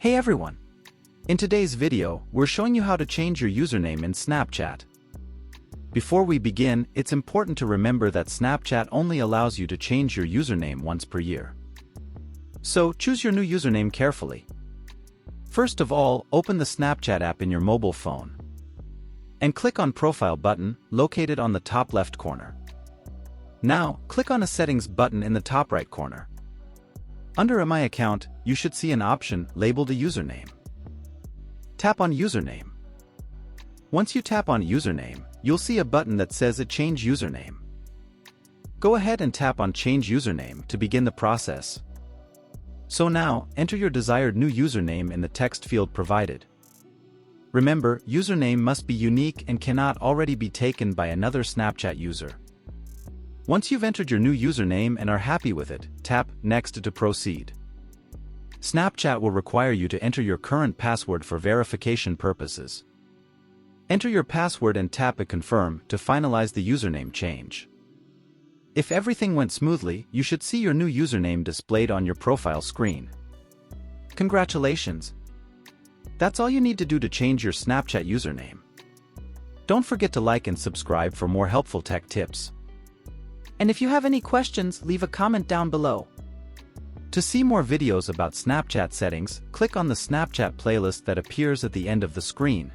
Hey everyone! In today's video, we're showing you how to change your username in Snapchat. Before we begin, it's important to remember that Snapchat only allows you to change your username once per year. So, choose your new username carefully. First of all, open the Snapchat app in your mobile phone. And click on Profile button, located on the top left corner. Now, click on a Settings button in the top right corner. Under My Account, you should see an option labeled a username. Tap on Username. Once you tap on Username, you'll see a button that says Change Username. Go ahead and tap on Change Username to begin the process. So now, enter your desired new username in the text field provided. Remember, username must be unique and cannot already be taken by another Snapchat user. Once you've entered your new username and are happy with it, tap Next to proceed. Snapchat will require you to enter your current password for verification purposes. Enter your password and tap Confirm to finalize the username change. If everything went smoothly, you should see your new username displayed on your profile screen. Congratulations! That's all you need to do to change your Snapchat username. Don't forget to like and subscribe for more helpful tech tips. And if you have any questions, leave a comment down below. To see more videos about Snapchat settings, click on the Snapchat playlist that appears at the end of the screen.